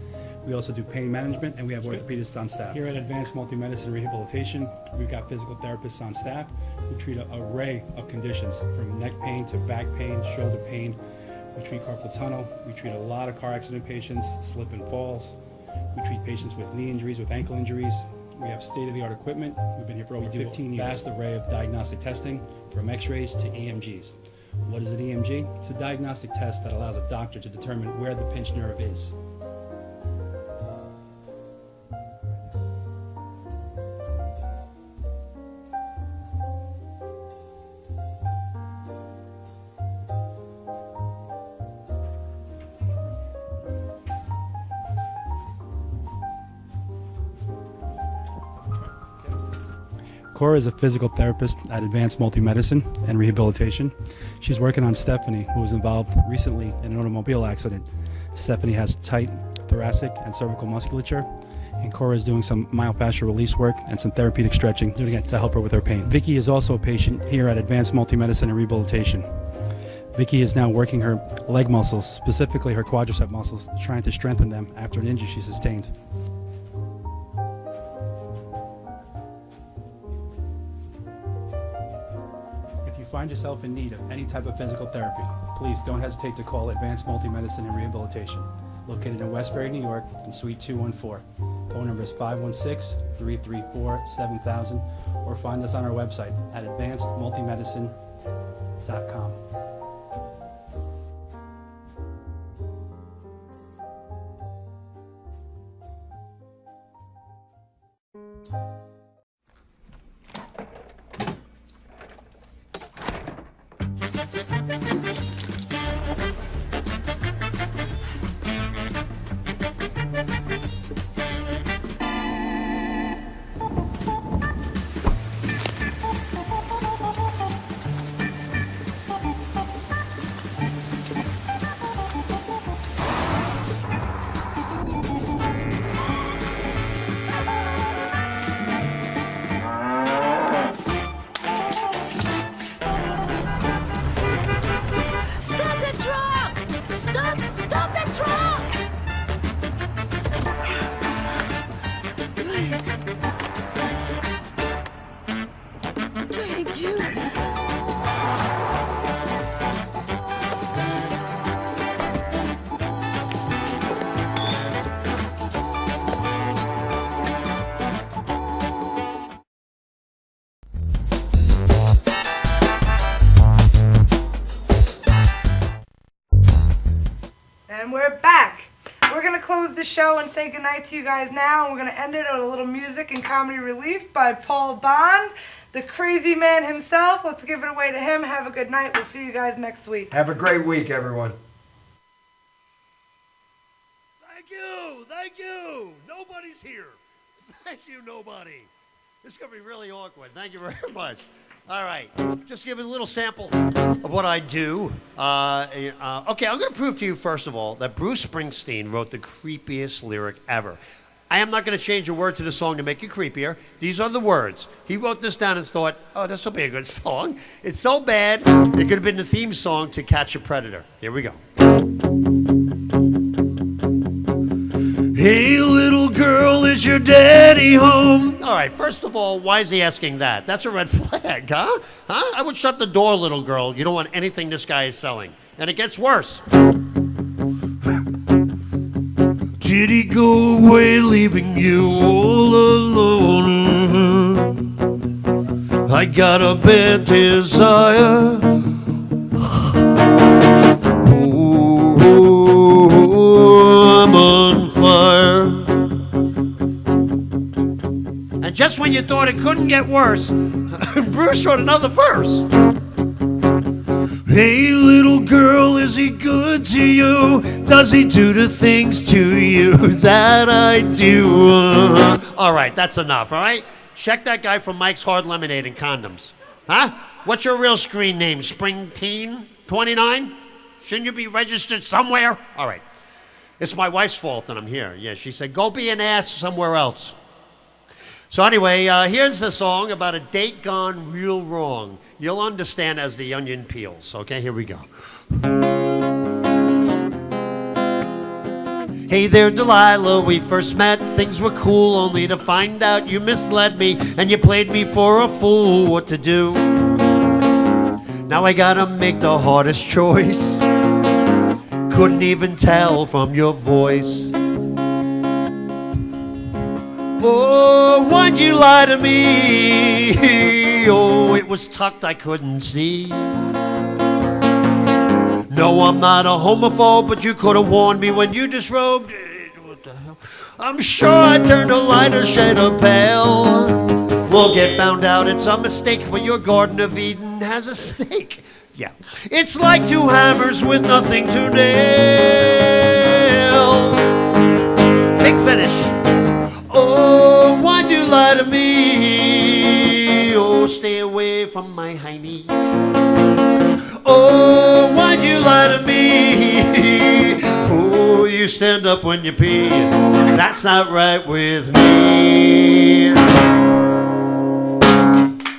We also do pain management, and we have orthopedists on staff. Here at Advanced Multi-Medicine Rehabilitation, we've got physical therapists on staff who treat an array of conditions, from neck pain to back pain, shoulder pain. We treat carpal tunnel. We treat a lot of car accident patients, slip and falls. We treat patients with knee injuries, with ankle injuries. We have state-of-the-art equipment. We've been here for over 15 years. Vast array of diagnostic testing, from x-rays to EMGs. What is an EMG? It's a diagnostic test that allows a doctor to determine where the pinched nerve is. Cora is a physical therapist at Advanced Multi-Medicine and Rehabilitation. She's working on Stephanie, who was involved recently in an automobile accident. Stephanie has tight thoracic and cervical musculature, and Cora is doing some myofascial release work and some therapeutic stretching, doing it to help her with her pain. Vicky is also a patient here at Advanced Multi-Medicine and Rehabilitation. Vicky is now working her leg muscles, specifically her quadricep muscles, trying to strengthen them after an injury she sustained. If you find yourself in need of any type of physical therapy, please don't hesitate to call Advanced Multi-Medicine and Rehabilitation, located in Westbury, New York, in Suite 214. Phone number is 516-334-7000, or find us on our website at advancedmultimedicine.com. Stop the truck! Stop the truck! Please. Thank you. And we're back. We're going to close the show and say goodnight to you guys now. And we're going to end it with a little music and comedy relief by Paul Bond, the crazy man himself. Let's give it away to him. Have a good night. We'll see you guys next week. Have a great week, everyone. Thank you! Thank you! Nobody's here. Thank you, nobody. This is going to be really awkward. Thank you very much. All right, just give a little sample of what I do. Okay, I'm going to prove to you, first of all, that Bruce Springsteen wrote the creepiest lyric ever. I am not going to change a word to the song to make it creepier. These are the words. He wrote this down and thought, oh, this will be a good song. It's so bad, it could have been the theme song to Catch a Predator. Here we go. Hey, little girl, is your daddy home? All right, first of all, why is he asking that? That's a red flag, huh? I would shut the door, little girl. You don't want anything this guy is selling. And it gets worse. Did he go away leaving you all alone? I got a bad desire. I'm on fire. And just when you thought it couldn't get worse, Bruce wrote another verse. Hey, little girl, is he good to you? Does he do the things to you that I do? All right, that's enough, all right? Check that guy from Mike's Hard Lemonade and Condoms. Huh? What's your real screen name? Spring Teen 29? Shouldn't you be registered somewhere? All right. It's my wife's fault that I'm here. Yeah, she said, go be an ass somewhere else. So anyway, here's a song about a date gone real wrong. You'll understand as the onion peels. Okay, here we go. Hey there, Delilah, we first met. Things were cool, only to find out you misled me and you played me for a fool. What to do? Now I gotta make the hardest choice. Couldn't even tell from your voice. Oh, why'd you lie to me? Oh, it was tucked, I couldn't see. No, I'm not a homophobe, but you could have warned me when you disrobed. What the hell? I'm sure I turned a lighter shade of pale. We'll get found out it's a mistake, but your Garden of Eden has a snake. Yeah, it's like two hammers with nothing to nail. Big finish. Oh, why'd you lie to me? Oh, stay away from my hiney. Oh, why'd you lie to me? Oh, you stand up when you pee. That's not right with me.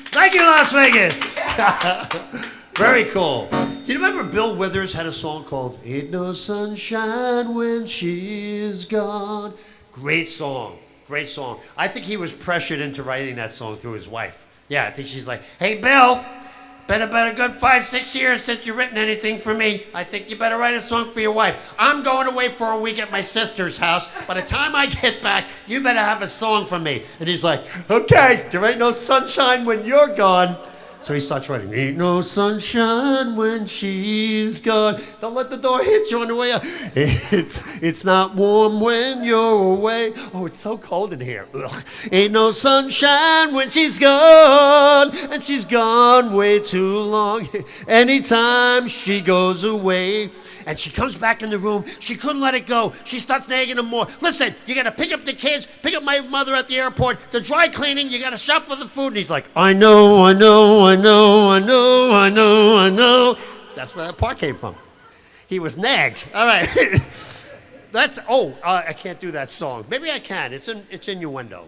Thank you, Las Vegas. Very cool. Do you remember Bill Withers had a song called Ain't No Sunshine When She's Gone? Great song. Great song. I think he was pressured into writing that song through his wife. Yeah, I think she's like, hey, Bill, been about a good 5-6 years since you've written anything for me. I think you better write a song for your wife. I'm going away for a week at my sister's house. By the time I get back, you better have a song for me. And he's like, okay, there ain't no sunshine when you're gone. So he starts writing, ain't no sunshine when she's gone. Don't let the door hit you on the way out. It's not warm when you're away. Oh, it's so cold in here. Ugh. Ain't no sunshine when she's gone. And she's gone way too long. Anytime she goes away. And she comes back in the room. She couldn't let it go. She starts nagging him more. Listen, you got to pick up the kids, pick up my mother at the airport, the dry cleaning, you got to shop for the food. And he's like, I know. That's where that part came from. He was nagged. All right. I can't do that song. Maybe I can. It's innuendo.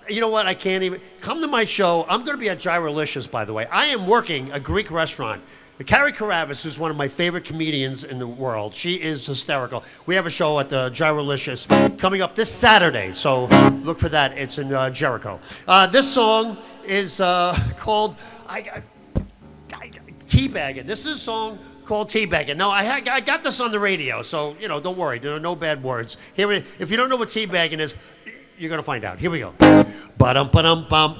You know what? I can't even. Come to my show. I'm going to be at Gyrolicious, by the way. I am working a Greek restaurant. Carrie Karavis is one of my favorite comedians in the world. She is hysterical. We have a show at the Gyrolicious coming up this Saturday, so look for that. It's in Jericho. This song is called Teabagging. This is a song called Teabagging. Now, I got this on the radio, so, don't worry. There are no bad words. If you don't know what teabagging is, you're going to find out. Here we go. Ba-dum-ba-dum-bum.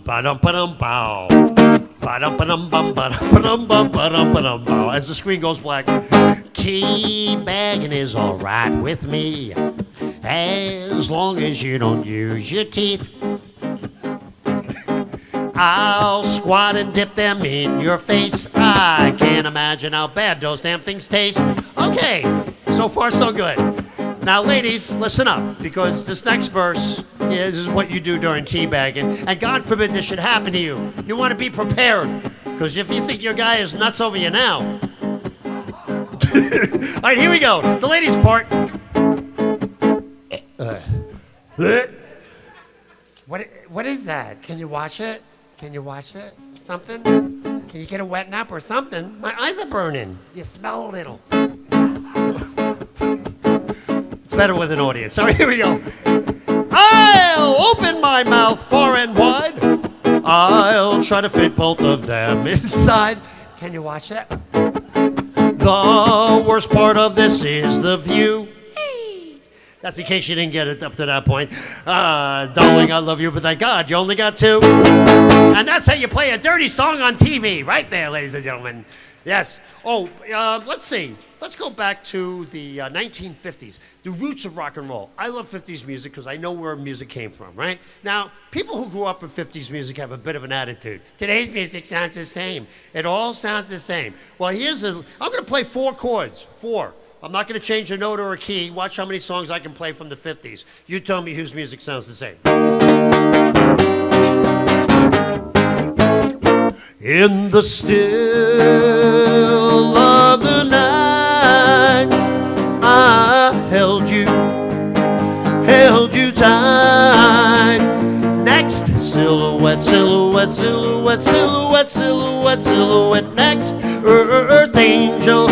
Ba-dum-ba-dum-bow. As the screen goes black. Teabagging is all right with me, as long as you don't use your teeth. I'll squat and dip them in your face. I can't imagine how bad those damn things taste. Okay, so far so good. Now, ladies, listen up, because this next verse Yeah, this is what you do during teabagging. And God forbid this should happen to you. You want to be prepared. Because if you think your guy is nuts over you now. All right, here we go. The ladies' part. What is that? Can you watch it? Can you watch it? Something? Can you get a wet nap or something? My eyes are burning. You smell a little. It's better with an audience. All right, here we go. I'll open my mouth far and wide. I'll try to fit both of them inside. Can you watch that? The worst part of this is the view. That's in case you didn't get it up to that point. Darling, I love you, but thank God you only got two. And that's how you play a dirty song on TV. Right there, ladies and gentlemen. Yes. Oh, let's see. Let's go back to the 1950s, the roots of rock and roll. I love 50s music because I know where music came from, right? Now, people who grew up with 50s music have a bit of an attitude. Today's music sounds the same. It all sounds the same. Well, I'm going to play 4 chords. 4. I'm not going to change a note or a key. Watch how many songs I can play from the 50s. You tell me whose music sounds the same. In the still of the night, I held you tight. Next, silhouette, silhouette, silhouette, silhouette, silhouette, silhouette. Next, earth angel,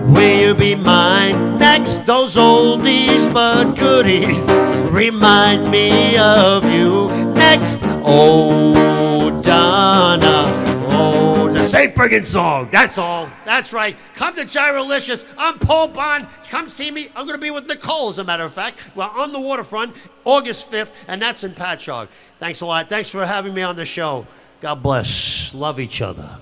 will you be mine? Next, those oldies but goodies remind me of you. Next, oh Donna, oh, the same friggin' song. That's all. That's right. Come to Gyrolicious. I'm Paul Bond. Come see me. I'm going to be with Nicole, as a matter of fact. We're on the waterfront, August 5th, and that's in Patchogue. Thanks a lot. Thanks for having me on the show. God bless. Love each other.